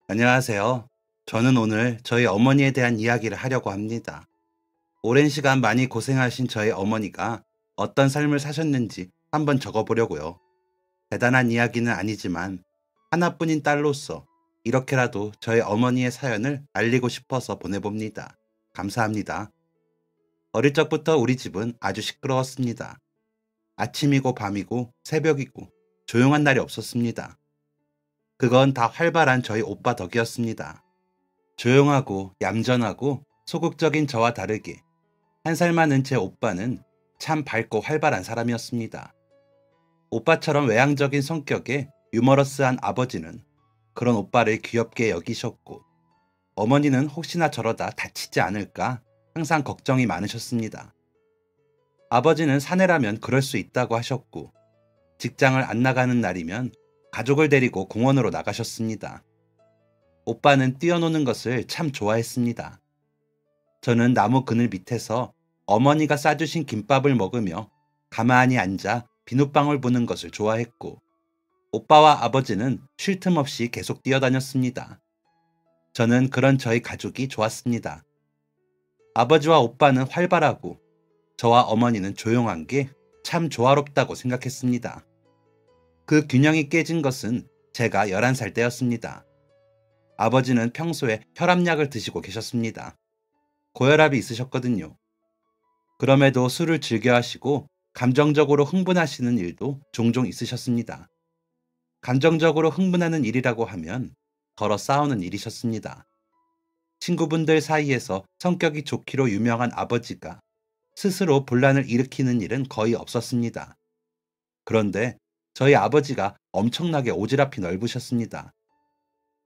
안녕하세요. 저는 오늘 저희 어머니에 대한 이야기를 하려고 합니다. 오랜 시간 많이 고생하신 저희 어머니가 어떤 삶을 사셨는지 한번 적어보려고요. 대단한 이야기는 아니지만 하나뿐인 딸로서 이렇게라도 저희 어머니의 사연을 알리고 싶어서 보내봅니다. 감사합니다. 어릴 적부터 우리 집은 아주 시끄러웠습니다. 아침이고 밤이고 새벽이고 조용한 날이 없었습니다. 그건 다 활발한 저희 오빠 덕이었습니다. 조용하고 얌전하고 소극적인 저와 다르게 1살 많은 제 오빠는 참 밝고 활발한 사람이었습니다. 오빠처럼 외향적인 성격에 유머러스한 아버지는 그런 오빠를 귀엽게 여기셨고, 어머니는 혹시나 저러다 다치지 않을까 항상 걱정이 많으셨습니다. 아버지는 사내라면 그럴 수 있다고 하셨고, 직장을 안 나가는 날이면 가족을 데리고 공원으로 나가셨습니다. 오빠는 뛰어노는 것을 참 좋아했습니다. 저는 나무 그늘 밑에서 어머니가 싸주신 김밥을 먹으며 가만히 앉아 비눗방울 부는 것을 좋아했고, 오빠와 아버지는 쉴 틈 없이 계속 뛰어다녔습니다. 저는 그런 저희 가족이 좋았습니다. 아버지와 오빠는 활발하고 저와 어머니는 조용한 게 참 조화롭다고 생각했습니다. 그 균형이 깨진 것은 제가 11살 때였습니다. 아버지는 평소에 혈압약을 드시고 계셨습니다. 고혈압이 있으셨거든요. 그럼에도 술을 즐겨 하시고 감정적으로 흥분하시는 일도 종종 있으셨습니다. 감정적으로 흥분하는 일이라고 하면 서로 싸우는 일이셨습니다. 친구분들 사이에서 성격이 좋기로 유명한 아버지가 스스로 분란을 일으키는 일은 거의 없었습니다. 그런데 저희 아버지가 엄청나게 오지랖이 넓으셨습니다.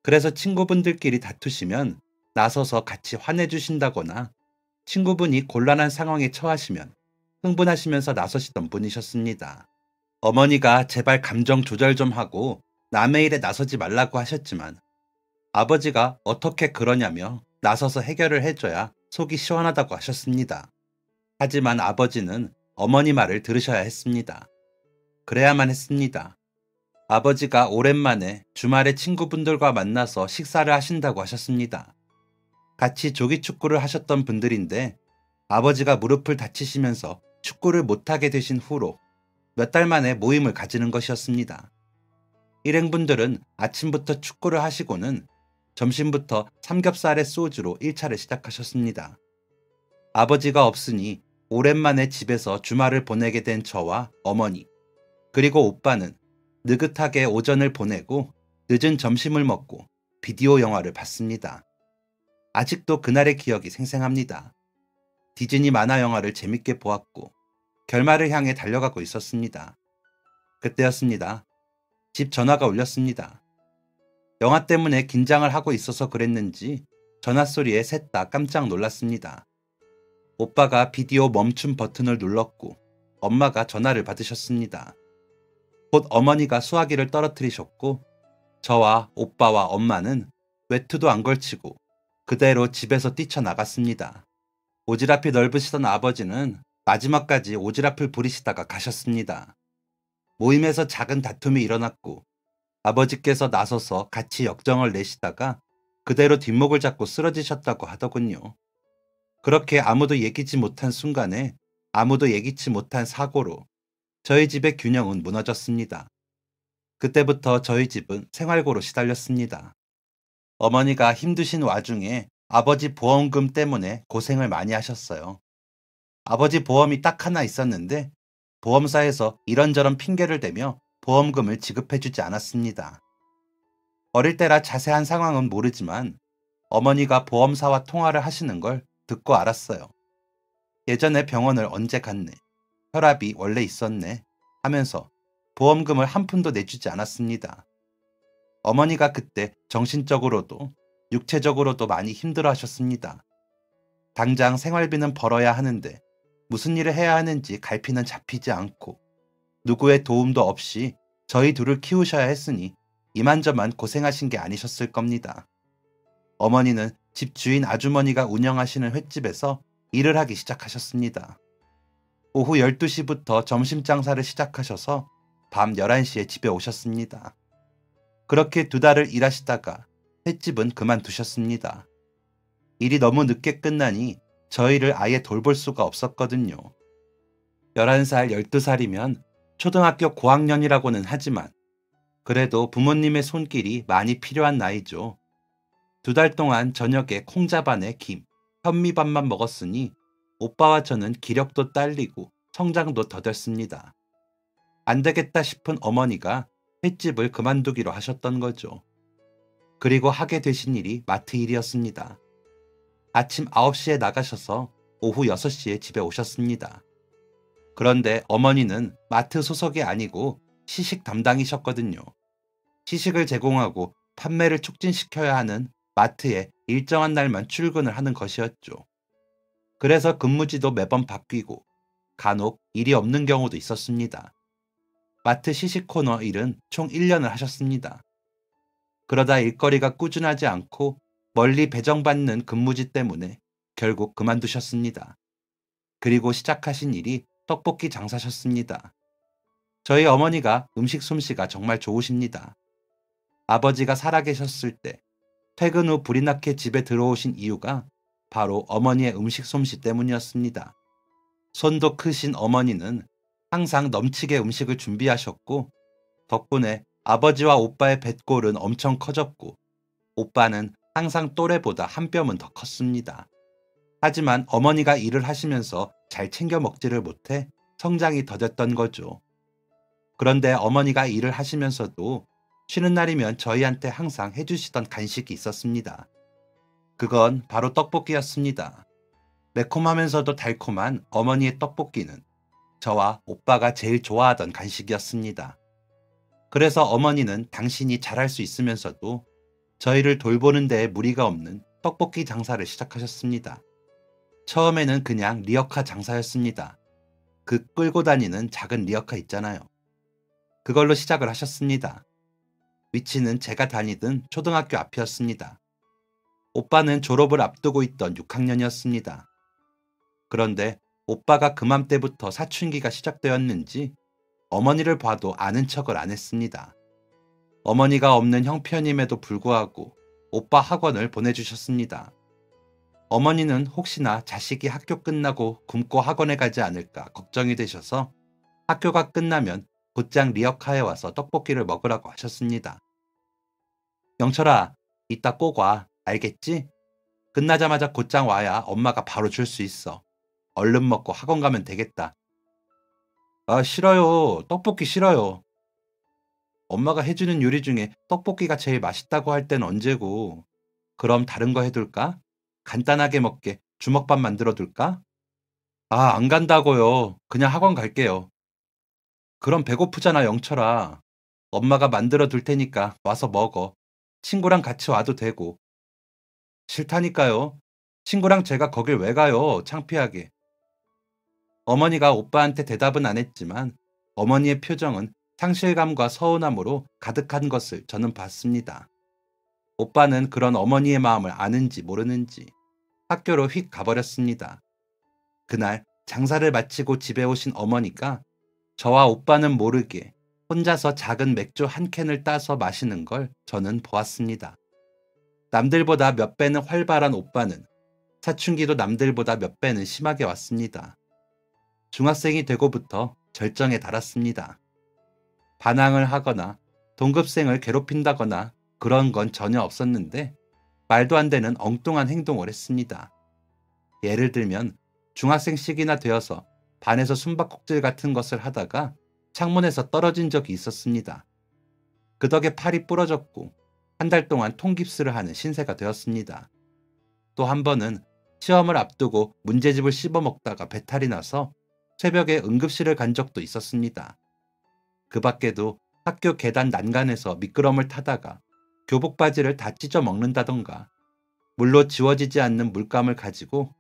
그래서 친구분들끼리 다투시면 나서서 같이 화내주신다거나, 친구분이 곤란한 상황에 처하시면 흥분하시면서 나서시던 분이셨습니다. 어머니가 제발 감정 조절 좀 하고 남의 일에 나서지 말라고 하셨지만, 아버지가 어떻게 그러냐며 나서서 해결을 해줘야 속이 시원하다고 하셨습니다. 하지만 아버지는 어머니 말을 들으셔야 했습니다. 그래야만 했습니다. 아버지가 오랜만에 주말에 친구분들과 만나서 식사를 하신다고 하셨습니다. 같이 조기축구를 하셨던 분들인데, 아버지가 무릎을 다치시면서 축구를 못하게 되신 후로 몇 달 만에 모임을 가지는 것이었습니다. 일행분들은 아침부터 축구를 하시고는 점심부터 삼겹살에 소주로 1차를 시작하셨습니다. 아버지가 없으니 오랜만에 집에서 주말을 보내게 된 저와 어머니, 그리고 오빠는 느긋하게 오전을 보내고 늦은 점심을 먹고 비디오 영화를 봤습니다. 아직도 그날의 기억이 생생합니다. 디즈니 만화 영화를 재밌게 보았고 결말을 향해 달려가고 있었습니다. 그때였습니다. 집 전화가 울렸습니다. 영화 때문에 긴장을 하고 있어서 그랬는지 전화 소리에 셋 다 깜짝 놀랐습니다. 오빠가 비디오 멈춤 버튼을 눌렀고 엄마가 전화를 받으셨습니다. 곧 어머니가 수화기를 떨어뜨리셨고, 저와 오빠와 엄마는 외투도 안 걸치고 그대로 집에서 뛰쳐나갔습니다. 오지랖이 넓으시던 아버지는 마지막까지 오지랖을 부리시다가 가셨습니다. 모임에서 작은 다툼이 일어났고 아버지께서 나서서 같이 역정을 내시다가 그대로 뒷목을 잡고 쓰러지셨다고 하더군요. 그렇게 아무도 예기치 못한 순간에 아무도 예기치 못한 사고로 저희 집의 균형은 무너졌습니다. 그때부터 저희 집은 생활고로 시달렸습니다. 어머니가 힘드신 와중에 아버지 보험금 때문에 고생을 많이 하셨어요. 아버지 보험이 딱 하나 있었는데 보험사에서 이런저런 핑계를 대며 보험금을 지급해주지 않았습니다. 어릴 때라 자세한 상황은 모르지만 어머니가 보험사와 통화를 하시는 걸 듣고 알았어요. 예전에 병원을 언제 갔네, 혈압이 원래 있었네 하면서 보험금을 한 푼도 내주지 않았습니다. 어머니가 그때 정신적으로도 육체적으로도 많이 힘들어 하셨습니다. 당장 생활비는 벌어야 하는데 무슨 일을 해야 하는지 갈피는 잡히지 않고 누구의 도움도 없이 저희 둘을 키우셔야 했으니 이만저만 고생하신 게 아니셨을 겁니다. 어머니는 집 주인 아주머니가 운영하시는 횟집에서 일을 하기 시작하셨습니다. 오후 12시부터 점심 장사를 시작하셔서 밤 11시에 집에 오셨습니다. 그렇게 2달을 일하시다가 횟집은 그만두셨습니다. 일이 너무 늦게 끝나니 저희를 아예 돌볼 수가 없었거든요. 11살, 12살이면 초등학교 고학년이라고는 하지만 그래도 부모님의 손길이 많이 필요한 나이죠. 2달 동안 저녁에 콩자반에 김, 현미밥만 먹었으니 오빠와 저는 기력도 딸리고 성장도 더뎠습니다. 안 되겠다 싶은 어머니가 횟집을 그만두기로 하셨던 거죠. 그리고 하게 되신 일이 마트 일이었습니다. 아침 9시에 나가셔서 오후 6시에 집에 오셨습니다. 그런데 어머니는 마트 소속이 아니고 시식 담당이셨거든요. 시식을 제공하고 판매를 촉진시켜야 하는 마트에 일정한 날만 출근을 하는 것이었죠. 그래서 근무지도 매번 바뀌고 간혹 일이 없는 경우도 있었습니다. 마트 시식 코너 일은 총 1년을 하셨습니다. 그러다 일거리가 꾸준하지 않고 멀리 배정받는 근무지 때문에 결국 그만두셨습니다. 그리고 시작하신 일이 떡볶이 장사셨습니다. 저희 어머니가 음식 솜씨가 정말 좋으십니다. 아버지가 살아계셨을 때 퇴근 후 불이 나게 집에 들어오신 이유가 바로 어머니의 음식 솜씨 때문이었습니다. 손도 크신 어머니는 항상 넘치게 음식을 준비하셨고 덕분에 아버지와 오빠의 뱃골은 엄청 커졌고 오빠는 항상 또래보다 한 뼘은 더 컸습니다. 하지만 어머니가 일을 하시면서 잘 챙겨 먹지를 못해 성장이 더뎠던 거죠. 그런데 어머니가 일을 하시면서도 쉬는 날이면 저희한테 항상 해주시던 간식이 있었습니다. 그건 바로 떡볶이였습니다. 매콤하면서도 달콤한 어머니의 떡볶이는 저와 오빠가 제일 좋아하던 간식이었습니다. 그래서 어머니는 당신이 잘할 수 있으면서도 저희를 돌보는 데에 무리가 없는 떡볶이 장사를 시작하셨습니다. 처음에는 그냥 리어카 장사였습니다. 그 끌고 다니는 작은 리어카 있잖아요. 그걸로 시작을 하셨습니다. 위치는 제가 다니던 초등학교 앞이었습니다. 오빠는 졸업을 앞두고 있던 6학년이었습니다. 그런데 오빠가 그맘때부터 사춘기가 시작되었는지 어머니를 봐도 아는 척을 안 했습니다. 어머니가 없는 형편임에도 불구하고 오빠 학원을 보내주셨습니다. 어머니는 혹시나 자식이 학교 끝나고 굶고 학원에 가지 않을까 걱정이 되셔서 학교가 끝나면 곧장 리어카에 와서 떡볶이를 먹으라고 하셨습니다. 영철아, 이따 꼭 와. 알겠지? 끝나자마자 곧장 와야 엄마가 바로 줄 수 있어. 얼른 먹고 학원 가면 되겠다. 아, 싫어요. 떡볶이 싫어요. 엄마가 해주는 요리 중에 떡볶이가 제일 맛있다고 할 땐 언제고. 그럼 다른 거 해둘까? 간단하게 먹게 주먹밥 만들어 둘까? 아, 안 간다고요. 그냥 학원 갈게요. 그럼 배고프잖아, 영철아. 엄마가 만들어 둘 테니까 와서 먹어. 친구랑 같이 와도 되고. 싫다니까요. 친구랑 제가 거길 왜 가요, 창피하게. 어머니가 오빠한테 대답은 안 했지만 어머니의 표정은 상실감과 서운함으로 가득한 것을 저는 봤습니다. 오빠는 그런 어머니의 마음을 아는지 모르는지 학교로 휙 가버렸습니다. 그날 장사를 마치고 집에 오신 어머니가 저와 오빠는 모르게 혼자서 작은 맥주 한 캔을 따서 마시는 걸 저는 보았습니다. 남들보다 몇 배는 활발한 오빠는 사춘기도 남들보다 몇 배는 심하게 왔습니다. 중학생이 되고부터 절정에 달았습니다. 반항을 하거나 동급생을 괴롭힌다거나 그런 건 전혀 없었는데 말도 안 되는 엉뚱한 행동을 했습니다. 예를 들면 중학생식이나 되어서 반에서 숨바꼭질 같은 것을 하다가 창문에서 떨어진 적이 있었습니다. 그 덕에 팔이 부러졌고 한 달 동안 통깁스를 하는 신세가 되었습니다. 또 한 번은 시험을 앞두고 문제집을 씹어먹다가 배탈이 나서 새벽에 응급실을 간 적도 있었습니다. 그 밖에도 학교 계단 난간에서 미끄럼을 타다가 교복 바지를 다 찢어 먹는다던가 물로 지워지지 않는 물감을 가지고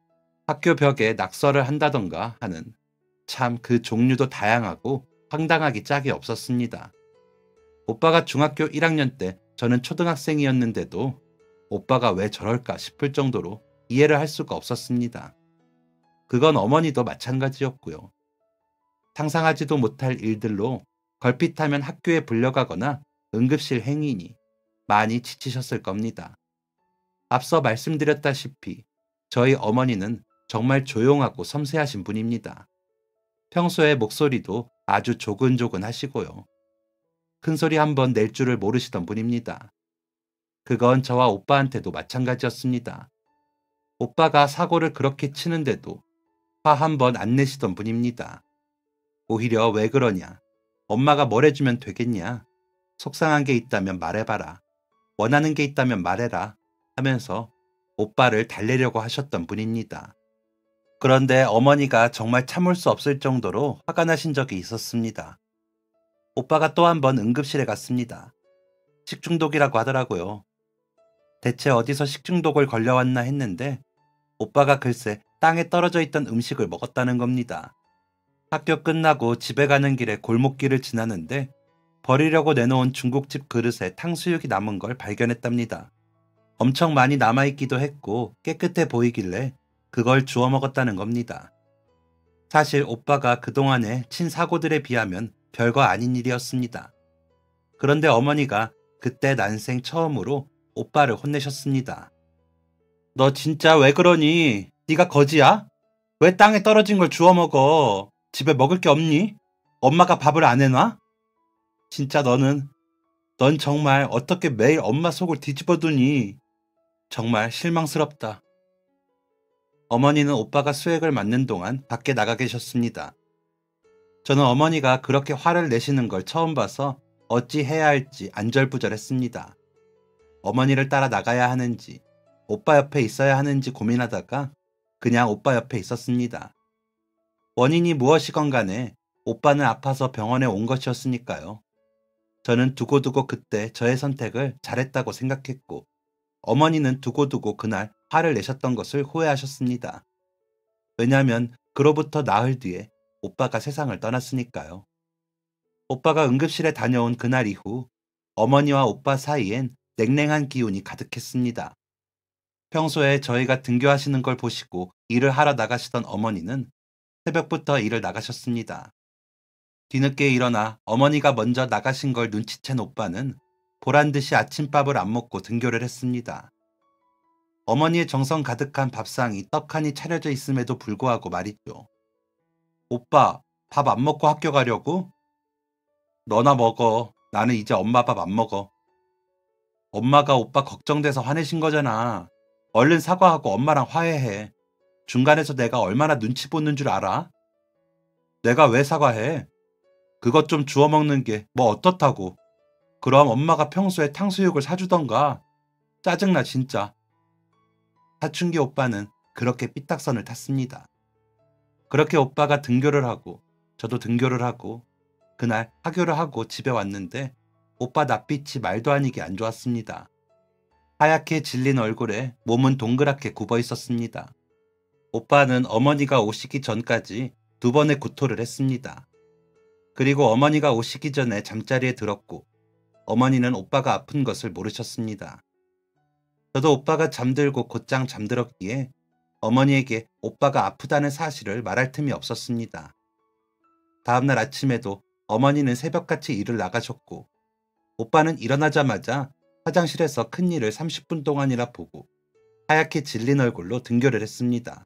학교 벽에 낙서를 한다던가 하는 참 그 종류도 다양하고 황당하기 짝이 없었습니다. 오빠가 중학교 1학년 때 저는 초등학생이었는데도 오빠가 왜 저럴까 싶을 정도로 이해를 할 수가 없었습니다. 그건 어머니도 마찬가지였고요. 상상하지도 못할 일들로 걸핏하면 학교에 불려가거나 응급실 행위니 많이 지치셨을 겁니다. 앞서 말씀드렸다시피 저희 어머니는 정말 조용하고 섬세하신 분입니다. 평소에 목소리도 아주 조근조근 하시고요. 큰 소리 한번 낼 줄을 모르시던 분입니다. 그건 저와 오빠한테도 마찬가지였습니다. 오빠가 사고를 그렇게 치는데도 화 한 번 안 내시던 분입니다. 오히려 왜 그러냐? 엄마가 뭘 해주면 되겠냐? 속상한 게 있다면 말해봐라. 원하는 게 있다면 말해라. 하면서 오빠를 달래려고 하셨던 분입니다. 그런데 어머니가 정말 참을 수 없을 정도로 화가 나신 적이 있었습니다. 오빠가 또 한 번 응급실에 갔습니다. 식중독이라고 하더라고요. 대체 어디서 식중독을 걸려왔나 했는데 오빠가 글쎄 땅에 떨어져 있던 음식을 먹었다는 겁니다. 학교 끝나고 집에 가는 길에 골목길을 지나는데 버리려고 내놓은 중국집 그릇에 탕수육이 남은 걸 발견했답니다. 엄청 많이 남아있기도 했고 깨끗해 보이길래 그걸 주워 먹었다는 겁니다. 사실 오빠가 그동안에 친 사고들에 비하면 별거 아닌 일이었습니다. 그런데 어머니가 그때 난생 처음으로 오빠를 혼내셨습니다. 너 진짜 왜 그러니? 네가 거지야? 왜 땅에 떨어진 걸 주워 먹어? 집에 먹을 게 없니? 엄마가 밥을 안 해놔? 진짜 넌 정말 어떻게 매일 엄마 속을 뒤집어두니? 정말 실망스럽다. 어머니는 오빠가 수액을 맞는 동안 밖에 나가 계셨습니다. 저는 어머니가 그렇게 화를 내시는 걸 처음 봐서 어찌 해야 할지 안절부절했습니다. 어머니를 따라 나가야 하는지 오빠 옆에 있어야 하는지 고민하다가 그냥 오빠 옆에 있었습니다. 원인이 무엇이건 간에 오빠는 아파서 병원에 온 것이었으니까요. 저는 두고두고 그때 저의 선택을 잘했다고 생각했고 어머니는 두고두고 그날 화를 내셨던 것을 후회하셨습니다. 왜냐하면 그로부터 나흘 뒤에 오빠가 세상을 떠났으니까요. 오빠가 응급실에 다녀온 그날 이후 어머니와 오빠 사이엔 냉랭한 기운이 가득했습니다. 평소에 저희가 등교하시는 걸 보시고 일을 하러 나가시던 어머니는 새벽부터 일을 나가셨습니다. 뒤늦게 일어나 어머니가 먼저 나가신 걸 눈치챈 오빠는 보란듯이 아침밥을 안 먹고 등교를 했습니다. 어머니의 정성 가득한 밥상이 떡하니 차려져 있음에도 불구하고 말이죠. 오빠, 밥 안 먹고 학교 가려고? 너나 먹어. 나는 이제 엄마 밥 안 먹어. 엄마가 오빠 걱정돼서 화내신 거잖아. 얼른 사과하고 엄마랑 화해해. 중간에서 내가 얼마나 눈치 보는 줄 알아? 내가 왜 사과해? 그것 좀 주워 먹는 게 뭐 어떻다고. 그럼 엄마가 평소에 탕수육을 사주던가. 짜증나 진짜. 사춘기 오빠는 그렇게 삐딱선을 탔습니다. 그렇게 오빠가 등교를 하고 저도 등교를 하고 그날 하교를 하고 집에 왔는데 오빠 낯빛이 말도 아니게 안 좋았습니다. 하얗게 질린 얼굴에 몸은 동그랗게 굽어 있었습니다. 오빠는 어머니가 오시기 전까지 2번의 구토를 했습니다. 그리고 어머니가 오시기 전에 잠자리에 들었고 어머니는 오빠가 아픈 것을 모르셨습니다. 저도 오빠가 잠들고 곧장 잠들었기에 어머니에게 오빠가 아프다는 사실을 말할 틈이 없었습니다. 다음날 아침에도 어머니는 새벽같이 일을 나가셨고 오빠는 일어나자마자 화장실에서 큰일을 30분 동안이나 보고 하얗게 질린 얼굴로 등교를 했습니다.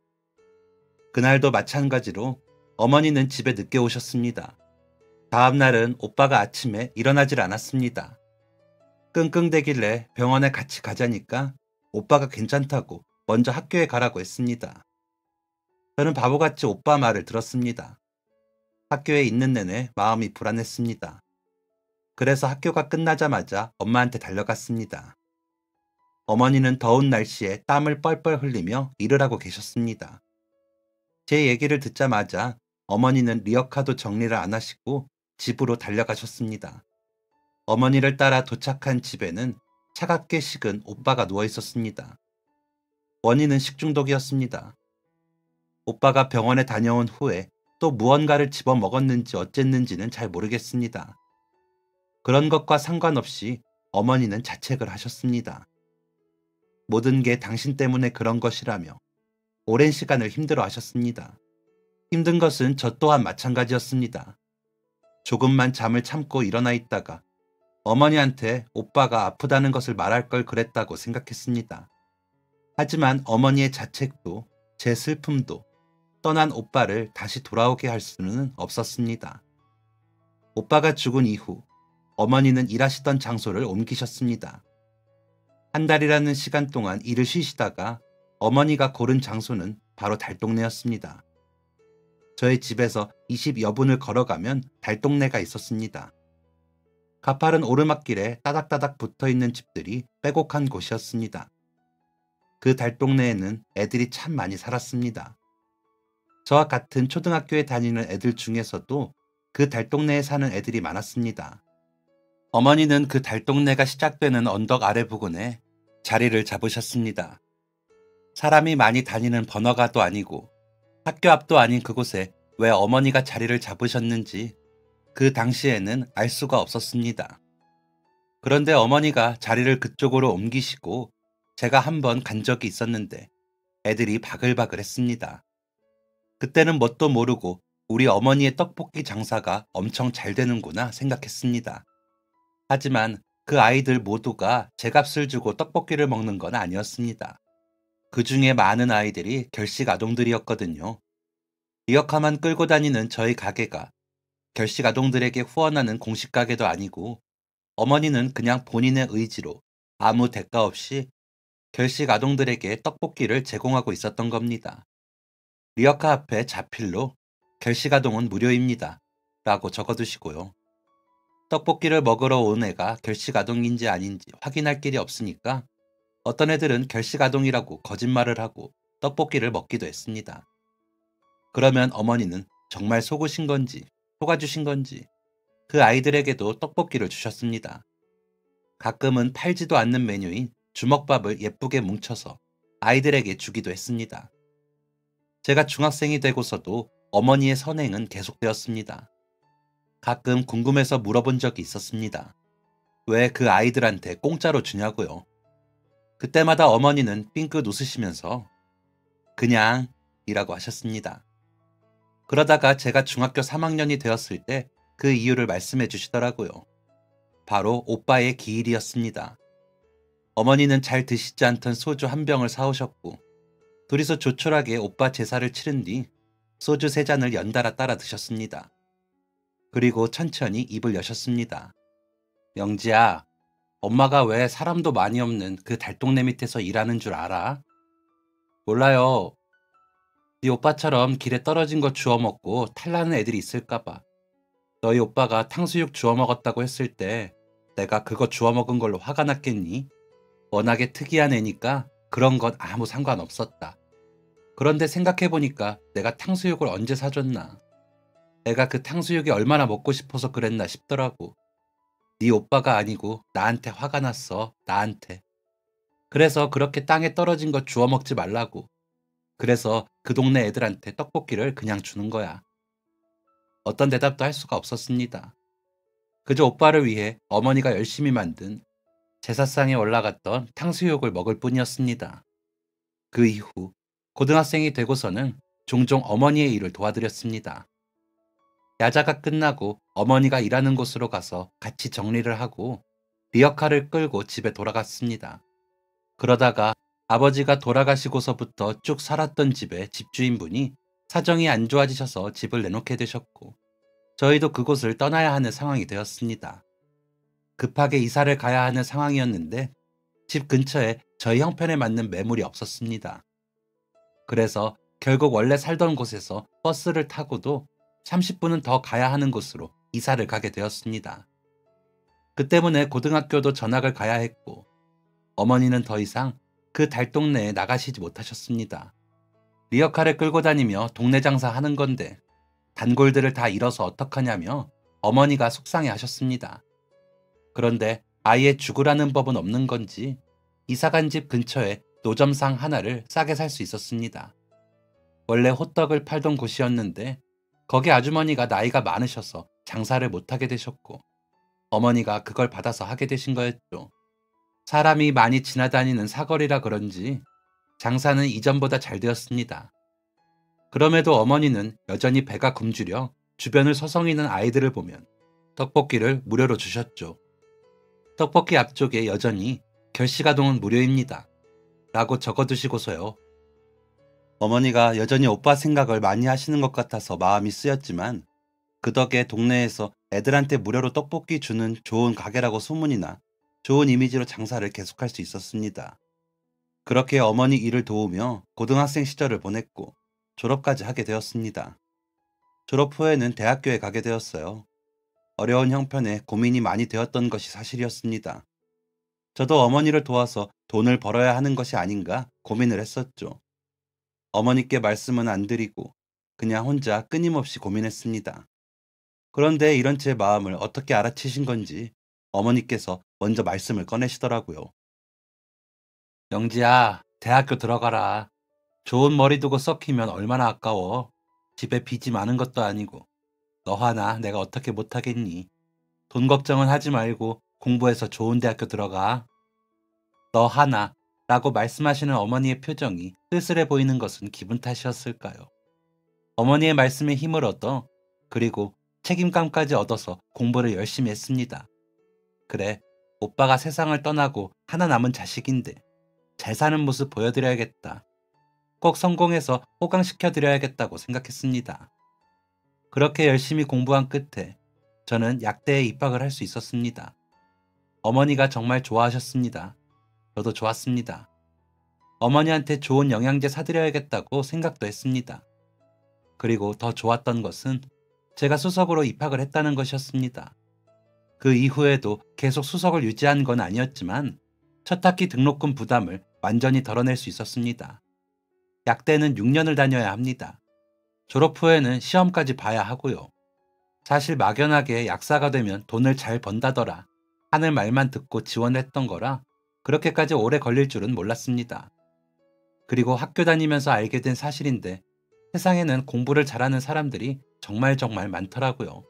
그날도 마찬가지로 어머니는 집에 늦게 오셨습니다. 다음날은 오빠가 아침에 일어나질 않았습니다. 끙끙대길래 병원에 같이 가자니까 오빠가 괜찮다고 먼저 학교에 가라고 했습니다. 저는 바보같이 오빠 말을 들었습니다. 학교에 있는 내내 마음이 불안했습니다. 그래서 학교가 끝나자마자 엄마한테 달려갔습니다. 어머니는 더운 날씨에 땀을 뻘뻘 흘리며 일을 하고 계셨습니다. 제 얘기를 듣자마자 어머니는 리어카도 정리를 안 하시고 집으로 달려가셨습니다. 어머니를 따라 도착한 집에는 차갑게 식은 오빠가 누워 있었습니다. 원인은 식중독이었습니다. 오빠가 병원에 다녀온 후에 또 무언가를 집어먹었는지 어쨌는지는 잘 모르겠습니다. 그런 것과 상관없이 어머니는 자책을 하셨습니다. 모든 게 당신 때문에 그런 것이라며 오랜 시간을 힘들어 하셨습니다. 힘든 것은 저 또한 마찬가지였습니다. 조금만 잠을 참고 일어나 있다가 어머니한테 오빠가 아프다는 것을 말할 걸 그랬다고 생각했습니다. 하지만 어머니의 자책도 제 슬픔도 떠난 오빠를 다시 돌아오게 할 수는 없었습니다. 오빠가 죽은 이후 어머니는 일하시던 장소를 옮기셨습니다. 한 달이라는 시간 동안 일을 쉬시다가 어머니가 고른 장소는 바로 달동네였습니다. 저희 집에서 20여 분을 걸어가면 달동네가 있었습니다. 가파른 오르막길에 따닥따닥 붙어있는 집들이 빼곡한 곳이었습니다. 그 달동네에는 애들이 참 많이 살았습니다. 저와 같은 초등학교에 다니는 애들 중에서도 그 달동네에 사는 애들이 많았습니다. 어머니는 그 달동네가 시작되는 언덕 아래 부근에 자리를 잡으셨습니다. 사람이 많이 다니는 번화가도 아니고 학교 앞도 아닌 그곳에 왜 어머니가 자리를 잡으셨는지 그 당시에는 알 수가 없었습니다. 그런데 어머니가 자리를 그쪽으로 옮기시고 제가 한번 간 적이 있었는데 애들이 바글바글했습니다. 그때는 뭣도 모르고 우리 어머니의 떡볶이 장사가 엄청 잘 되는구나 생각했습니다. 하지만 그 아이들 모두가 제 값을 주고 떡볶이를 먹는 건 아니었습니다. 그 중에 많은 아이들이 결식 아동들이었거든요. 리어카만 끌고 다니는 저희 가게가 결식 아동들에게 후원하는 공식 가게도 아니고 어머니는 그냥 본인의 의지로 아무 대가 없이 결식 아동들에게 떡볶이를 제공하고 있었던 겁니다. 리어카 앞에 자필로 결식 아동은 무료입니다. 라고 적어두시고요. 떡볶이를 먹으러 온 애가 결식 아동인지 아닌지 확인할 길이 없으니까 어떤 애들은 결식 아동이라고 거짓말을 하고 떡볶이를 먹기도 했습니다. 그러면 어머니는 정말 속으신 건지 속아주신 건지 그 아이들에게도 떡볶이를 주셨습니다. 가끔은 팔지도 않는 메뉴인 주먹밥을 예쁘게 뭉쳐서 아이들에게 주기도 했습니다. 제가 중학생이 되고서도 어머니의 선행은 계속되었습니다. 가끔 궁금해서 물어본 적이 있었습니다. 왜 그 아이들한테 공짜로 주냐고요. 그때마다 어머니는 삥긋 웃으시면서 그냥 이라고 하셨습니다. 그러다가 제가 중학교 3학년이 되었을 때 그 이유를 말씀해 주시더라고요. 바로 오빠의 기일이었습니다. 어머니는 잘 드시지 않던 소주 한 병을 사오셨고 둘이서 조촐하게 오빠 제사를 치른 뒤 소주 3잔을 연달아 따라 드셨습니다. 그리고 천천히 입을 여셨습니다. 영지야, 엄마가 왜 사람도 많이 없는 그 달동네 밑에서 일하는 줄 알아? 몰라요. 네 오빠처럼 길에 떨어진 거 주워 먹고 탈나는 애들이 있을까봐. 너희 오빠가 탕수육 주워 먹었다고 했을 때 내가 그거 주워 먹은 걸로 화가 났겠니? 워낙에 특이한 애니까 그런 건 아무 상관없었다. 그런데 생각해보니까 내가 탕수육을 언제 사줬나? 내가 그 탕수육이 얼마나 먹고 싶어서 그랬나 싶더라고. 네 오빠가 아니고 나한테 화가 났어. 나한테. 그래서 그렇게 땅에 떨어진 거 주워 먹지 말라고. 그래서 그 동네 애들한테 떡볶이를 그냥 주는 거야. 어떤 대답도 할 수가 없었습니다. 그저 오빠를 위해 어머니가 열심히 만든 제사상에 올라갔던 탕수육을 먹을 뿐이었습니다. 그 이후 고등학생이 되고서는 종종 어머니의 일을 도와드렸습니다. 야자가 끝나고 어머니가 일하는 곳으로 가서 같이 정리를 하고 리어카를 끌고 집에 돌아갔습니다. 그러다가 아버지가 돌아가시고서부터 쭉 살았던 집의 집주인분이 사정이 안 좋아지셔서 집을 내놓게 되셨고 저희도 그곳을 떠나야 하는 상황이 되었습니다. 급하게 이사를 가야 하는 상황이었는데 집 근처에 저희 형편에 맞는 매물이 없었습니다. 그래서 결국 원래 살던 곳에서 버스를 타고도 30분은 더 가야 하는 곳으로 이사를 가게 되었습니다. 그 때문에 고등학교도 전학을 가야 했고 어머니는 더 이상 그 달동네에 나가시지 못하셨습니다. 리어카를 끌고 다니며 동네 장사 하는 건데 단골들을 다 잃어서 어떡하냐며 어머니가 속상해 하셨습니다. 그런데 아예 죽으라는 법은 없는 건지 이사간 집 근처에 노점상 하나를 싸게 살 수 있었습니다. 원래 호떡을 팔던 곳이었는데 거기 아주머니가 나이가 많으셔서 장사를 못하게 되셨고 어머니가 그걸 받아서 하게 되신 거였죠. 사람이 많이 지나다니는 사거리라 그런지 장사는 이전보다 잘 되었습니다. 그럼에도 어머니는 여전히 배가 굶주려 주변을 서성이는 아이들을 보면 떡볶이를 무료로 주셨죠. 떡볶이 앞쪽에 여전히 결시가동은 무료입니다. 라고 적어두시고서요. 어머니가 여전히 오빠 생각을 많이 하시는 것 같아서 마음이 쓰였지만 그 덕에 동네에서 애들한테 무료로 떡볶이 주는 좋은 가게라고 소문이나 좋은 이미지로 장사를 계속할 수 있었습니다. 그렇게 어머니 일을 도우며 고등학생 시절을 보냈고 졸업까지 하게 되었습니다. 졸업 후에는 대학교에 가게 되었어요. 어려운 형편에 고민이 많이 되었던 것이 사실이었습니다. 저도 어머니를 도와서 돈을 벌어야 하는 것이 아닌가 고민을 했었죠. 어머니께 말씀은 안 드리고 그냥 혼자 끊임없이 고민했습니다. 그런데 이런 제 마음을 어떻게 알아채신 건지 어머니께서 먼저 말씀을 꺼내시더라고요. 영지야, 대학교 들어가라. 좋은 머리 두고 썩히면 얼마나 아까워. 집에 빚이 많은 것도 아니고. 너 하나 내가 어떻게 못하겠니? 돈 걱정은 하지 말고 공부해서 좋은 대학교 들어가. 너 하나 라고 말씀하시는 어머니의 표정이 쓸쓸해 보이는 것은 기분 탓이었을까요? 어머니의 말씀에 힘을 얻어 그리고 책임감까지 얻어서 공부를 열심히 했습니다. 그래, 오빠가 세상을 떠나고 하나 남은 자식인데 잘 사는 모습 보여드려야겠다. 꼭 성공해서 호강시켜드려야겠다고 생각했습니다. 그렇게 열심히 공부한 끝에 저는 약대에 입학을 할 수 있었습니다. 어머니가 정말 좋아하셨습니다. 저도 좋았습니다. 어머니한테 좋은 영양제 사드려야겠다고 생각도 했습니다. 그리고 더 좋았던 것은 제가 수석으로 입학을 했다는 것이었습니다. 그 이후에도 계속 수석을 유지한 건 아니었지만 첫 학기 등록금 부담을 완전히 덜어낼 수 있었습니다. 약대는 6년을 다녀야 합니다. 졸업 후에는 시험까지 봐야 하고요. 사실 막연하게 약사가 되면 돈을 잘 번다더라 하는 말만 듣고 지원했던 거라 그렇게까지 오래 걸릴 줄은 몰랐습니다. 그리고 학교 다니면서 알게 된 사실인데 세상에는 공부를 잘하는 사람들이 정말 많더라고요.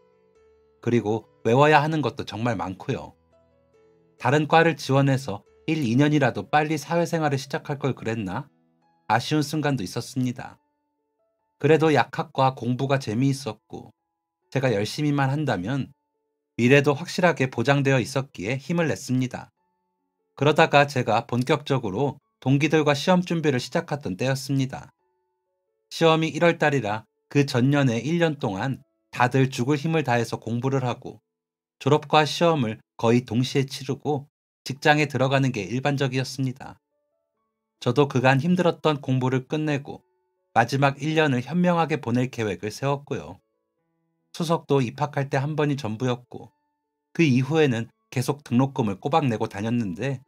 그리고 외워야 하는 것도 정말 많고요. 다른 과를 지원해서 1, 2년이라도 빨리 사회생활을 시작할 걸 그랬나? 아쉬운 순간도 있었습니다. 그래도 약학과 공부가 재미있었고 제가 열심히만 한다면 미래도 확실하게 보장되어 있었기에 힘을 냈습니다. 그러다가 제가 본격적으로 동기들과 시험 준비를 시작했던 때였습니다. 시험이 1월 달이라 그 전년에 1년 동안 다들 죽을 힘을 다해서 공부를 하고 졸업과 시험을 거의 동시에 치르고 직장에 들어가는 게 일반적이었습니다. 저도 그간 힘들었던 공부를 끝내고 마지막 1년을 현명하게 보낼 계획을 세웠고요. 수석도 입학할 때 한 번이 전부였고 그 이후에는 계속 등록금을 꼬박 내고 다녔는데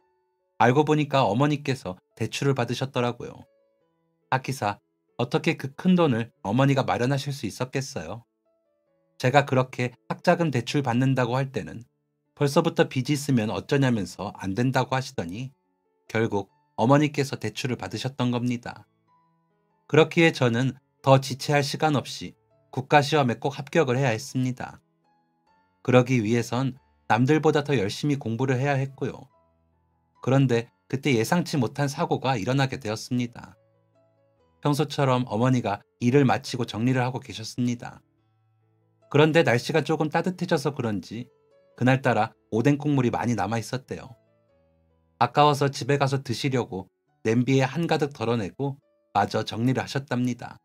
알고 보니까 어머니께서 대출을 받으셨더라고요. 하기사 어떻게 그 큰 돈을 어머니가 마련하실 수 있었겠어요? 제가 그렇게 학자금 대출 받는다고 할 때는 벌써부터 빚이 있으면 어쩌냐면서 안 된다고 하시더니 결국 어머니께서 대출을 받으셨던 겁니다. 그렇기에 저는 더 지체할 시간 없이 국가시험에 꼭 합격을 해야 했습니다. 그러기 위해선 남들보다 더 열심히 공부를 해야 했고요. 그런데 그때 예상치 못한 사고가 일어나게 되었습니다. 평소처럼 어머니가 일을 마치고 정리를 하고 계셨습니다. 그런데 날씨가 조금 따뜻해져서 그런지 그날따라 오뎅 국물이 많이 남아 있었대요. 아까워서 집에 가서 드시려고 냄비에 한가득 덜어내고 마저 정리를 하셨답니다.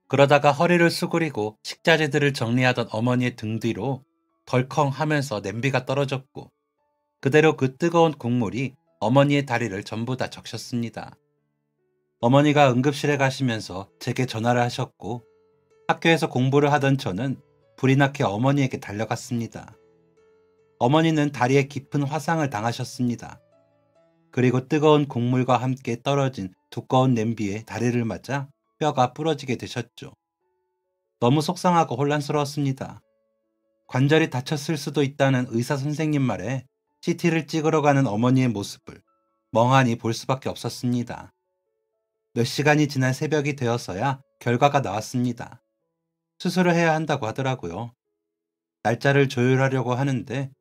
그러다가 허리를 수그리고 식자재들을 정리하던 어머니의 등 뒤로 덜컹 하면서 냄비가 떨어졌고 그대로 그 뜨거운 국물이 어머니의 다리를 전부 다 적셨습니다. 어머니가 응급실에 가시면서 제게 전화를 하셨고 학교에서 공부를 하던 저는 불이 나게 어머니에게 달려갔습니다. 어머니는 다리에 깊은 화상을 당하셨습니다. 그리고 뜨거운 국물과 함께 떨어진 두꺼운 냄비에 다리를 맞아 뼈가 부러지게 되셨죠. 너무 속상하고 혼란스러웠습니다. 관절이 다쳤을 수도 있다는 의사 선생님 말에 CT를 찍으러 가는 어머니의 모습을 멍하니 볼 수밖에 없었습니다. 몇 시간이 지난 새벽이 되어서야 결과가 나왔습니다. 수술을 해야 한다고 하더라고요. 날짜를 조율하려고 하는데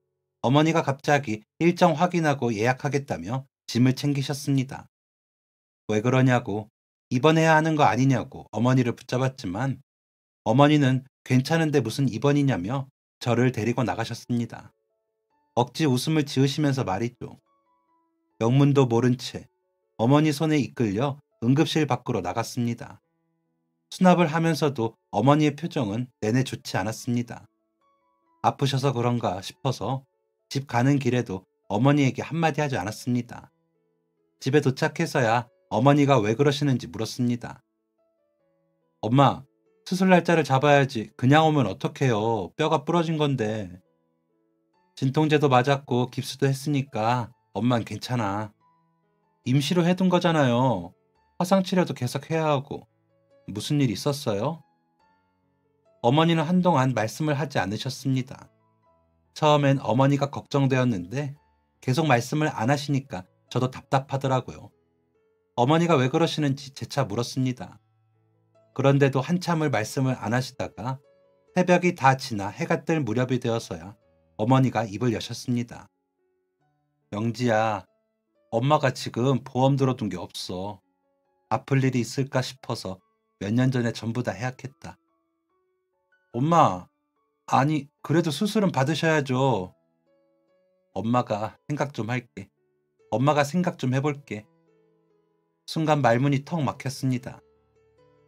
어머니가 갑자기 일정 확인하고 예약하겠다며 짐을 챙기셨습니다. 왜 그러냐고 입원해야 하는 거 아니냐고 어머니를 붙잡았지만 어머니는 괜찮은데 무슨 입원이냐며 저를 데리고 나가셨습니다. 억지 웃음을 지으시면서 말이죠. 영문도 모른 채 어머니 손에 이끌려 응급실 밖으로 나갔습니다. 수납을 하면서도 어머니의 표정은 내내 좋지 않았습니다. 아프셔서 그런가 싶어서 집 가는 길에도 어머니에게 한마디 하지 않았습니다. 집에 도착해서야 어머니가 왜 그러시는지 물었습니다. 엄마, 수술 날짜를 잡아야지. 그냥 오면 어떡해요. 뼈가 부러진 건데. 진통제도 맞았고 깁스도 했으니까 엄만 괜찮아. 임시로 해둔 거잖아요. 화상치료도 계속 해야 하고. 무슨 일 있었어요? 어머니는 한동안 말씀을 하지 않으셨습니다. 처음엔 어머니가 걱정되었는데 계속 말씀을 안 하시니까 저도 답답하더라고요. 어머니가 왜 그러시는지 재차 물었습니다. 그런데도 한참을 말씀을 안 하시다가 새벽이 다 지나 해가 뜰 무렵이 되어서야 어머니가 입을 여셨습니다. 영지야, 엄마가 지금 보험 들어둔 게 없어. 아플 일이 있을까 싶어서 몇 년 전에 전부 다 해약했다. 엄마, 아니, 그래도 수술은 받으셔야죠. 엄마가 생각 좀 할게. 엄마가 생각 좀 해볼게. 순간 말문이 턱 막혔습니다.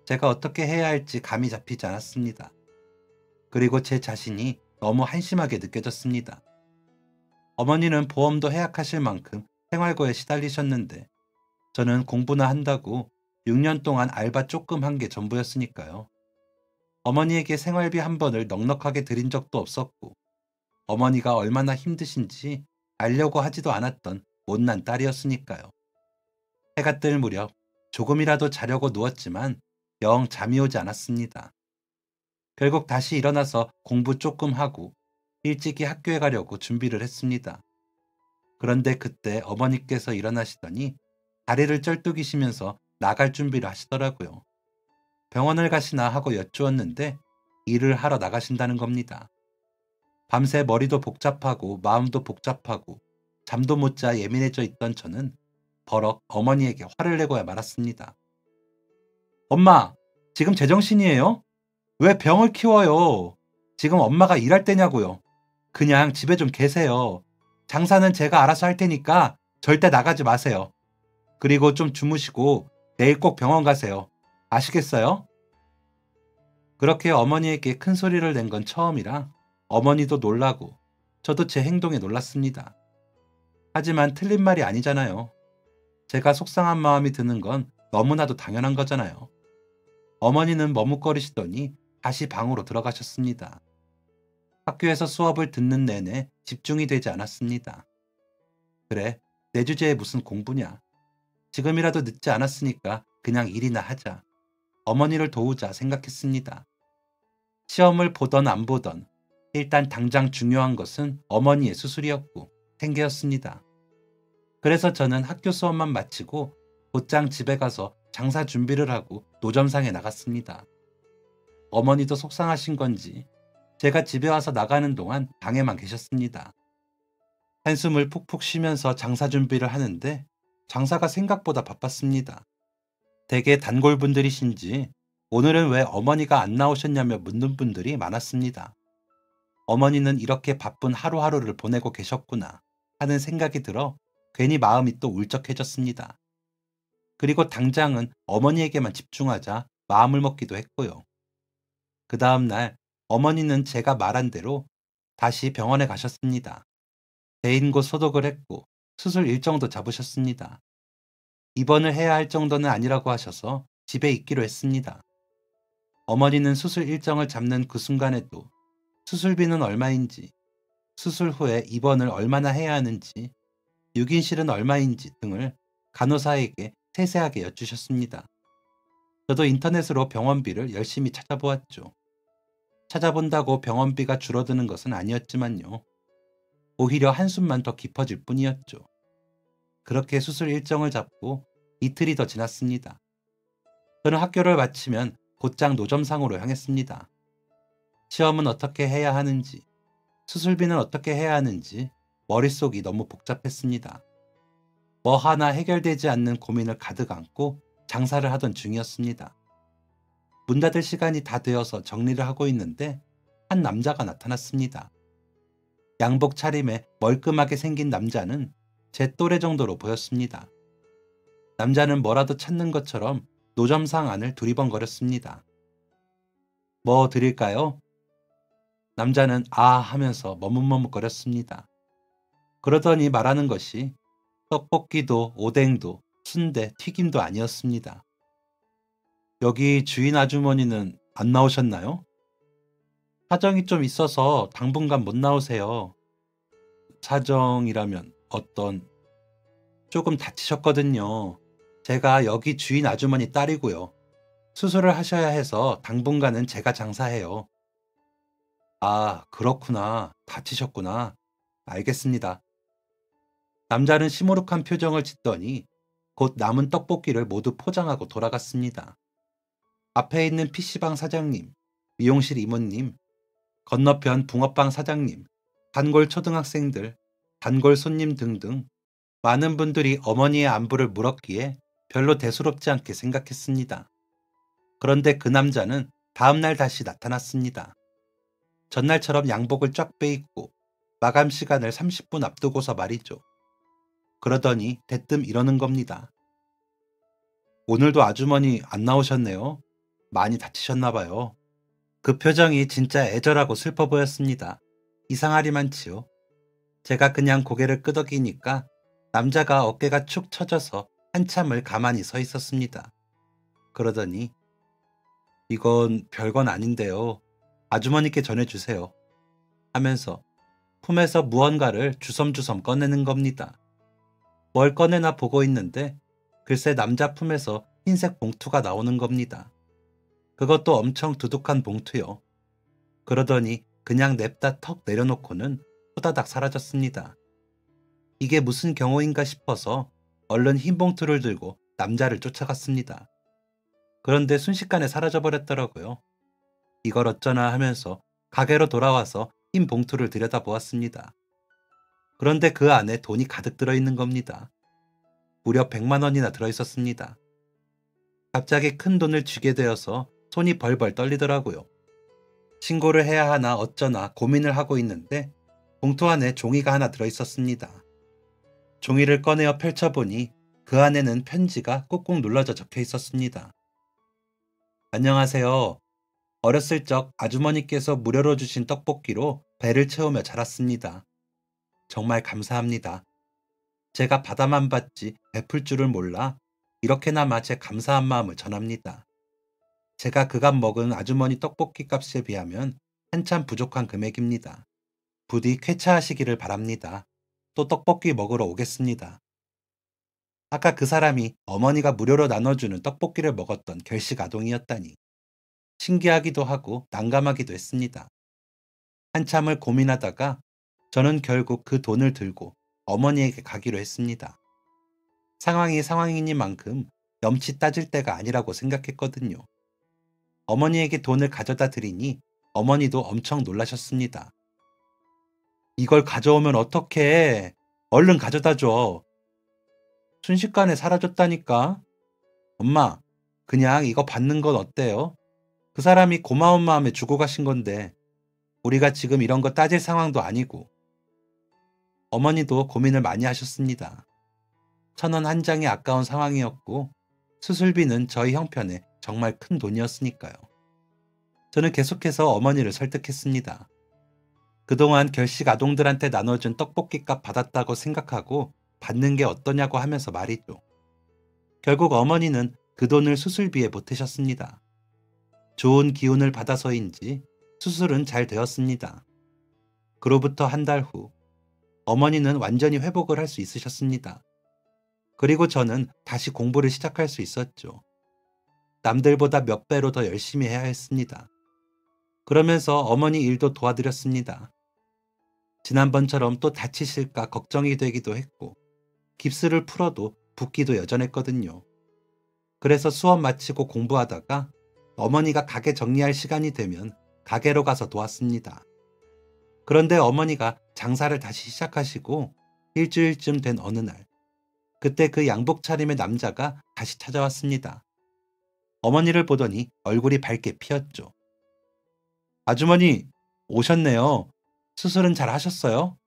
제가 어떻게 해야 할지 감이 잡히지 않았습니다. 그리고 제 자신이 너무 한심하게 느껴졌습니다. 어머니는 보험도 해약하실 만큼 생활고에 시달리셨는데 저는 공부나 한다고 6년 동안 알바 조금 한 게 전부였으니까요. 어머니에게 생활비 한 번을 넉넉하게 드린 적도 없었고 어머니가 얼마나 힘드신지 알려고 하지도 않았던 못난 딸이었으니까요. 해가 뜰 무렵 조금이라도 자려고 누웠지만 영 잠이 오지 않았습니다. 결국 다시 일어나서 공부 조금 하고 일찍이 학교에 가려고 준비를 했습니다. 그런데 그때 어머니께서 일어나시더니 다리를 쩔뚝이시면서 나갈 준비를 하시더라고요. 병원을 가시나 하고 여쭈었는데 일을 하러 나가신다는 겁니다. 밤새 머리도 복잡하고 마음도 복잡하고 잠도 못 자 예민해져 있던 저는 버럭 어머니에게 화를 내고야 말았습니다. 엄마, 지금 제정신이에요? 왜 병을 키워요? 지금 엄마가 일할 때냐고요. 그냥 집에 좀 계세요. 장사는 제가 알아서 할 테니까 절대 나가지 마세요. 그리고 좀 주무시고 내일 꼭 병원 가세요. 아시겠어요? 그렇게 어머니에게 큰 소리를 낸 건 처음이라 어머니도 놀라고 저도 제 행동에 놀랐습니다. 하지만 틀린 말이 아니잖아요. 제가 속상한 마음이 드는 건 너무나도 당연한 거잖아요. 어머니는 머뭇거리시더니 다시 방으로 들어가셨습니다. 학교에서 수업을 듣는 내내 집중이 되지 않았습니다. 그래, 내 주제에 무슨 공부냐. 지금이라도 늦지 않았으니까 그냥 일이나 하자. 어머니를 도우자 생각했습니다. 시험을 보던 안 보던 일단 당장 중요한 것은 어머니의 수술이었고 생계였습니다. 그래서 저는 학교 수업만 마치고 곧장 집에 가서 장사 준비를 하고 노점상에 나갔습니다. 어머니도 속상하신 건지 제가 집에 와서 나가는 동안 방에만 계셨습니다. 한숨을 푹푹 쉬면서 장사 준비를 하는데 장사가 생각보다 바빴습니다. 대개 단골분들이신지 오늘은 왜 어머니가 안 나오셨냐며 묻는 분들이 많았습니다. 어머니는 이렇게 바쁜 하루하루를 보내고 계셨구나 하는 생각이 들어 괜히 마음이 또 울적해졌습니다. 그리고 당장은 어머니에게만 집중하자 마음을 먹기도 했고요. 그 다음 날 어머니는 제가 말한 대로 다시 병원에 가셨습니다. 대인 곳 소독을 했고 수술 일정도 잡으셨습니다. 입원을 해야 할 정도는 아니라고 하셔서 집에 있기로 했습니다. 어머니는 수술 일정을 잡는 그 순간에도 수술비는 얼마인지, 수술 후에 입원을 얼마나 해야 하는지, 유긴실은 얼마인지 등을 간호사에게 세세하게 여쭈셨습니다. 저도 인터넷으로 병원비를 열심히 찾아보았죠. 찾아본다고 병원비가 줄어드는 것은 아니었지만요. 오히려 한숨만 더 깊어질 뿐이었죠. 그렇게 수술 일정을 잡고 이틀이 더 지났습니다. 저는 학교를 마치면 곧장 노점상으로 향했습니다. 시험은 어떻게 해야 하는지, 수술비는 어떻게 해야 하는지 머릿속이 너무 복잡했습니다. 뭐 하나 해결되지 않는 고민을 가득 안고 장사를 하던 중이었습니다. 문 닫을 시간이 다 되어서 정리를 하고 있는데 한 남자가 나타났습니다. 양복 차림에 멀끔하게 생긴 남자는 제 또래 정도로 보였습니다. 남자는 뭐라도 찾는 것처럼 노점상 안을 두리번거렸습니다. 뭐 드릴까요? 남자는 아 하면서 머뭇머뭇거렸습니다. 그러더니 말하는 것이 떡볶이도 오뎅도 순대, 튀김도 아니었습니다. 여기 주인 아주머니는 안 나오셨나요? 사정이 좀 있어서 당분간 못 나오세요. 사정이라면 어떤... 조금 다치셨거든요. 제가 여기 주인 아주머니 딸이고요. 수술을 하셔야 해서 당분간은 제가 장사해요. 아, 그렇구나. 다치셨구나. 알겠습니다. 남자는 시무룩한 표정을 짓더니 곧 남은 떡볶이를 모두 포장하고 돌아갔습니다. 앞에 있는 PC방 사장님, 미용실 이모님, 건너편 붕어빵 사장님, 단골 초등학생들, 단골 손님 등등 많은 분들이 어머니의 안부를 물었기에 별로 대수롭지 않게 생각했습니다. 그런데 그 남자는 다음날 다시 나타났습니다. 전날처럼 양복을 쫙 빼입고 마감 시간을 30분 앞두고서 말이죠. 그러더니 대뜸 이러는 겁니다. 오늘도 아주머니 안 나오셨네요. 많이 다치셨나 봐요. 그 표정이 진짜 애절하고 슬퍼 보였습니다. 이상하리만치요. 제가 그냥 고개를 끄덕이니까 남자가 어깨가 축 처져서 한참을 가만히 서 있었습니다. 그러더니 이건 별건 아닌데요. 아주머니께 전해주세요. 하면서 품에서 무언가를 주섬주섬 꺼내는 겁니다. 뭘 꺼내나 보고 있는데 글쎄 남자 품에서 흰색 봉투가 나오는 겁니다. 그것도 엄청 두둑한 봉투요. 그러더니 그냥 냅다 턱 내려놓고는 후다닥 사라졌습니다. 이게 무슨 경우인가 싶어서 얼른 흰 봉투를 들고 남자를 쫓아갔습니다. 그런데 순식간에 사라져버렸더라고요. 이걸 어쩌나 하면서 가게로 돌아와서 흰 봉투를 들여다보았습니다. 그런데 그 안에 돈이 가득 들어있는 겁니다. 무려 100만 원이나 들어있었습니다. 갑자기 큰 돈을 쥐게 되어서 손이 벌벌 떨리더라고요. 신고를 해야 하나 어쩌나 고민을 하고 있는데 봉투 안에 종이가 하나 들어있었습니다. 종이를 꺼내어 펼쳐보니 그 안에는 편지가 꾹꾹 눌러져 적혀 있었습니다. 안녕하세요. 어렸을 적 아주머니께서 무료로 주신 떡볶이로 배를 채우며 자랐습니다. 정말 감사합니다. 제가 받아만 받지 베풀 줄을 몰라 이렇게나마 제 감사한 마음을 전합니다. 제가 그간 먹은 아주머니 떡볶이 값에 비하면 한참 부족한 금액입니다. 부디 쾌차하시기를 바랍니다. 또 떡볶이 먹으러 오겠습니다. 아까 그 사람이 어머니가 무료로 나눠주는 떡볶이를 먹었던 결식 아동이었다니. 신기하기도 하고 난감하기도 했습니다. 한참을 고민하다가 저는 결국 그 돈을 들고 어머니에게 가기로 했습니다. 상황이 상황이니만큼 염치 따질 때가 아니라고 생각했거든요. 어머니에게 돈을 가져다 드리니 어머니도 엄청 놀라셨습니다. 이걸 가져오면 어떡해? 얼른 가져다 줘. 순식간에 사라졌다니까. 엄마, 그냥 이거 받는 건 어때요? 그 사람이 고마운 마음에 주고 가신 건데 우리가 지금 이런 거 따질 상황도 아니고. 어머니도 고민을 많이 하셨습니다. 1,000원 한 장이 아까운 상황이었고 수술비는 저희 형편에 정말 큰 돈이었으니까요. 저는 계속해서 어머니를 설득했습니다. 그동안 결식 아동들한테 나눠준 떡볶이 값 받았다고 생각하고 받는 게 어떠냐고 하면서 말이죠. 결국 어머니는 그 돈을 수술비에 보태셨습니다. 좋은 기운을 받아서인지 수술은 잘 되었습니다. 그로부터 한 달 후 어머니는 완전히 회복을 할 수 있으셨습니다. 그리고 저는 다시 공부를 시작할 수 있었죠. 남들보다 몇 배로 더 열심히 해야 했습니다. 그러면서 어머니 일도 도와드렸습니다. 지난번처럼 또 다치실까 걱정이 되기도 했고 깁스를 풀어도 붓기도 여전했거든요. 그래서 수업 마치고 공부하다가 어머니가 가게 정리할 시간이 되면 가게로 가서 도왔습니다. 그런데 어머니가 장사를 다시 시작하시고 일주일쯤 된 어느 날, 그때 그 양복 차림의 남자가 다시 찾아왔습니다. 어머니를 보더니 얼굴이 밝게 피었죠. 아주머니, 오셨네요. 수술은 잘 하셨어요?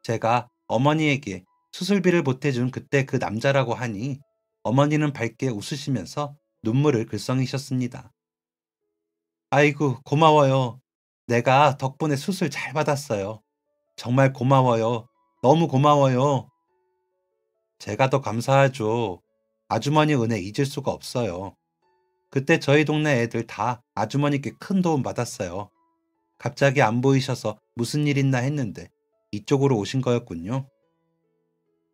제가 어머니에게 수술비를 보태준 그때 그 남자라고 하니 어머니는 밝게 웃으시면서 눈물을 글썽이셨습니다. 아이고, 고마워요. 내가 덕분에 수술 잘 받았어요. 정말 고마워요. 너무 고마워요. 제가 더 감사하죠. 아주머니 은혜 잊을 수가 없어요. 그때 저희 동네 애들 다 아주머니께 큰 도움 받았어요. 갑자기 안 보이셔서 무슨 일 있나 했는데 이쪽으로 오신 거였군요.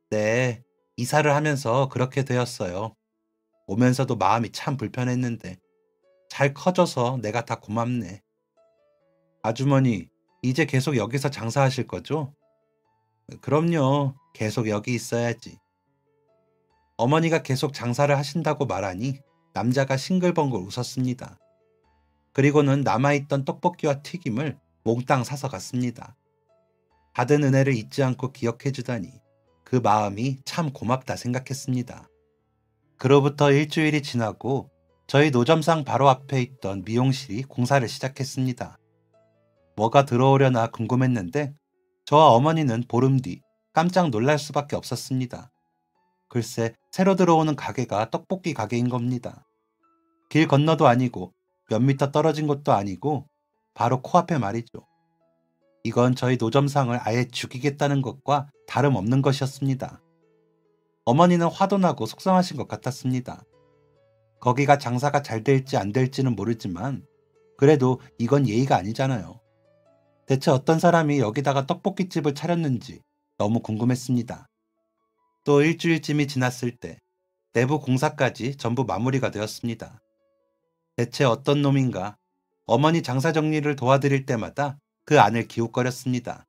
네, 이사를 하면서 그렇게 되었어요. 오면서도 마음이 참 불편했는데 잘 커져서 내가 다 고맙네. 아주머니, 이제 계속 여기서 장사하실 거죠? 그럼요. 계속 여기 있어야지. 어머니가 계속 장사를 하신다고 말하니 남자가 싱글벙글 웃었습니다. 그리고는 남아있던 떡볶이와 튀김을 몽땅 사서 갔습니다. 받은 은혜를 잊지 않고 기억해주다니 그 마음이 참 고맙다 생각했습니다. 그로부터 일주일이 지나고 저희 노점상 바로 앞에 있던 미용실이 공사를 시작했습니다. 뭐가 들어오려나 궁금했는데 저와 어머니는 보름 뒤 깜짝 놀랄 수밖에 없었습니다. 글쎄, 새로 들어오는 가게가 떡볶이 가게인 겁니다. 길 건너도 아니고 몇 미터 떨어진 곳도 아니고 바로 코앞에 말이죠. 이건 저희 노점상을 아예 죽이겠다는 것과 다름없는 것이었습니다. 어머니는 화도 나고 속상하신 것 같았습니다. 거기가 장사가 잘 될지 안 될지는 모르지만 그래도 이건 예의가 아니잖아요. 대체 어떤 사람이 여기다가 떡볶이집을 차렸는지 너무 궁금했습니다. 또 일주일쯤이 지났을 때 내부 공사까지 전부 마무리가 되었습니다. 대체 어떤 놈인가 어머니 장사 정리를 도와드릴 때마다 그 안을 기웃거렸습니다.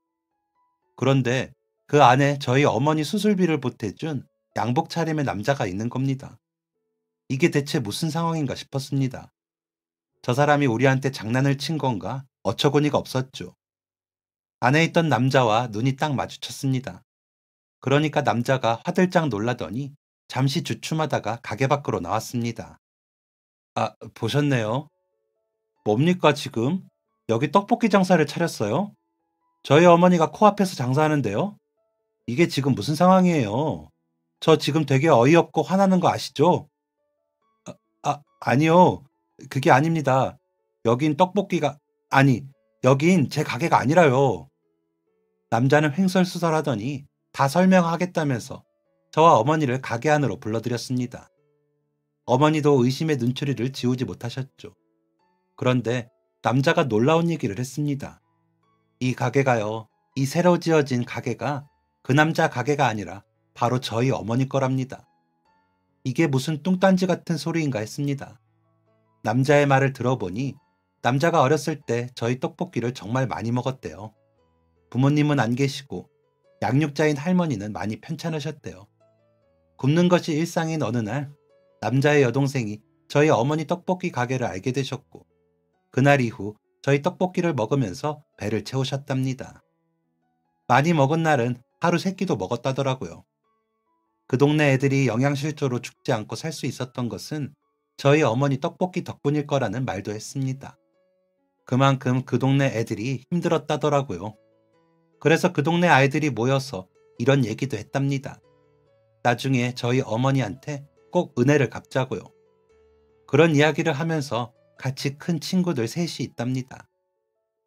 그런데 그 안에 저희 어머니 수술비를 보태준 양복 차림의 남자가 있는 겁니다. 이게 대체 무슨 상황인가 싶었습니다. 저 사람이 우리한테 장난을 친 건가 어처구니가 없었죠. 안에 있던 남자와 눈이 딱 마주쳤습니다. 그러니까 남자가 화들짝 놀라더니 잠시 주춤하다가 가게 밖으로 나왔습니다. 아, 보셨네요. 뭡니까 지금? 여기 떡볶이 장사를 차렸어요? 저희 어머니가 코앞에서 장사하는데요? 이게 지금 무슨 상황이에요? 저 지금 되게 어이없고 화나는 거 아시죠? 아니요. 그게 아닙니다. 여긴 떡볶이가, 아니, 여긴 제 가게가 아니라요. 남자는 횡설수설하더니 다 설명하겠다면서 저와 어머니를 가게 안으로 불러들였습니다. 어머니도 의심의 눈초리를 지우지 못하셨죠. 그런데 남자가 놀라운 얘기를 했습니다. 이 가게가요, 이 새로 지어진 가게가 그 남자 가게가 아니라 바로 저희 어머니 거랍니다. 이게 무슨 뚱딴지 같은 소리인가 했습니다. 남자의 말을 들어보니 남자가 어렸을 때 저희 떡볶이를 정말 많이 먹었대요. 부모님은 안 계시고 양육자인 할머니는 많이 편찮으셨대요. 굶는 것이 일상인 어느 날 남자의 여동생이 저희 어머니 떡볶이 가게를 알게 되셨고 그날 이후 저희 떡볶이를 먹으면서 배를 채우셨답니다. 많이 먹은 날은 하루 3끼도 먹었다더라고요. 그 동네 애들이 영양실조로 죽지 않고 살 수 있었던 것은 저희 어머니 떡볶이 덕분일 거라는 말도 했습니다. 그만큼 그 동네 애들이 힘들었다더라고요. 그래서 그 동네 아이들이 모여서 이런 얘기도 했답니다. 나중에 저희 어머니한테 꼭 은혜를 갚자고요. 그런 이야기를 하면서 같이 큰 친구들 셋이 있답니다.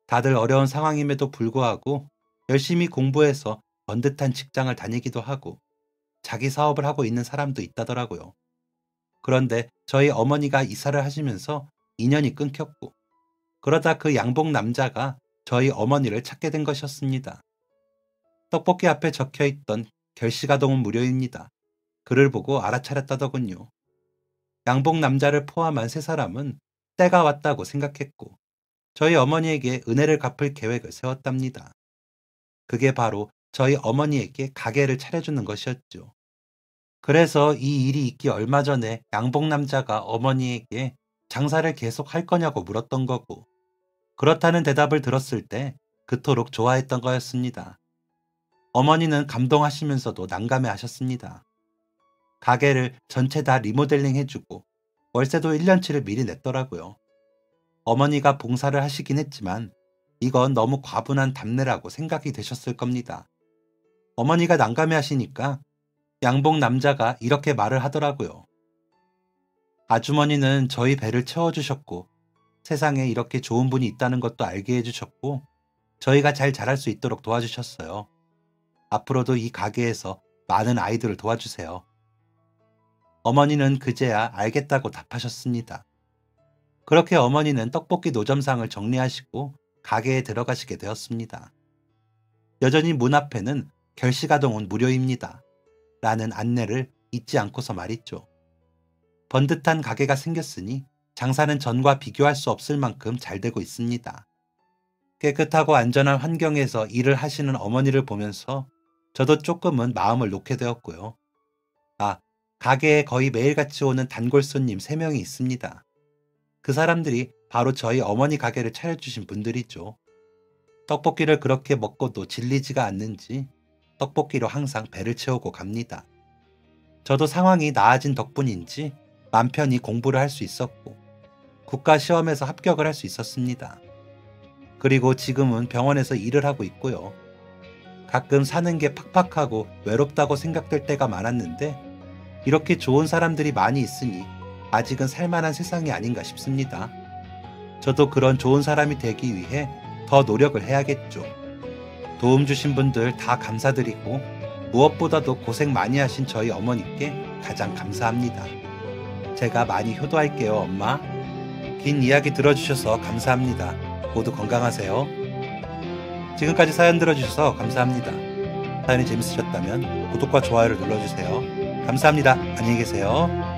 다들 어려운 상황임에도 불구하고 열심히 공부해서 번듯한 직장을 다니기도 하고 자기 사업을 하고 있는 사람도 있다더라고요. 그런데 저희 어머니가 이사를 하시면서 인연이 끊겼고 그러다 그 양복 남자가 저희 어머니를 찾게 된 것이었습니다. 떡볶이 앞에 적혀있던 결시가동은 무료입니다. 글을 보고 알아차렸다더군요. 양복 남자를 포함한 3사람은 때가 왔다고 생각했고 저희 어머니에게 은혜를 갚을 계획을 세웠답니다. 그게 바로 저희 어머니에게 가게를 차려주는 것이었죠. 그래서 이 일이 있기 얼마 전에 양복 남자가 어머니에게 장사를 계속 할 거냐고 물었던 거고 그렇다는 대답을 들었을 때 그토록 좋아했던 거였습니다. 어머니는 감동하시면서도 난감해 하셨습니다. 가게를 전체 다 리모델링 해주고 월세도 1년치를 미리 냈더라고요. 어머니가 봉사를 하시긴 했지만 이건 너무 과분한 답례라고 생각이 되셨을 겁니다. 어머니가 난감해 하시니까 양복 남자가 이렇게 말을 하더라고요. 아주머니는 저희 배를 채워주셨고 세상에 이렇게 좋은 분이 있다는 것도 알게 해주셨고 저희가 잘 자랄 수 있도록 도와주셨어요. 앞으로도 이 가게에서 많은 아이들을 도와주세요. 어머니는 그제야 알겠다고 답하셨습니다. 그렇게 어머니는 떡볶이 노점상을 정리하시고 가게에 들어가시게 되었습니다. 여전히 문 앞에는 결시가동은 무료입니다. 라는 안내를 잊지 않고서 말이죠. 번듯한 가게가 생겼으니 장사는 전과 비교할 수 없을 만큼 잘 되고 있습니다. 깨끗하고 안전한 환경에서 일을 하시는 어머니를 보면서 저도 조금은 마음을 놓게 되었고요. 가게에 거의 매일같이 오는 단골 손님 3명이 있습니다. 그 사람들이 바로 저희 어머니 가게를 차려주신 분들이죠. 떡볶이를 그렇게 먹고도 질리지가 않는지 떡볶이로 항상 배를 채우고 갑니다. 저도 상황이 나아진 덕분인지 맘 편히 공부를 할 수 있었고 국가시험에서 합격을 할 수 있었습니다. 그리고 지금은 병원에서 일을 하고 있고요. 가끔 사는 게 팍팍하고 외롭다고 생각될 때가 많았는데 이렇게 좋은 사람들이 많이 있으니 아직은 살만한 세상이 아닌가 싶습니다. 저도 그런 좋은 사람이 되기 위해 더 노력을 해야겠죠. 도움 주신 분들 다 감사드리고 무엇보다도 고생 많이 하신 저희 어머니께 가장 감사합니다. 제가 많이 효도할게요, 엄마. 긴 이야기 들어주셔서 감사합니다. 모두 건강하세요. 지금까지 사연 들어주셔서 감사합니다. 사연이 재밌으셨다면 구독과 좋아요를 눌러주세요. 감사합니다. 안녕히 계세요.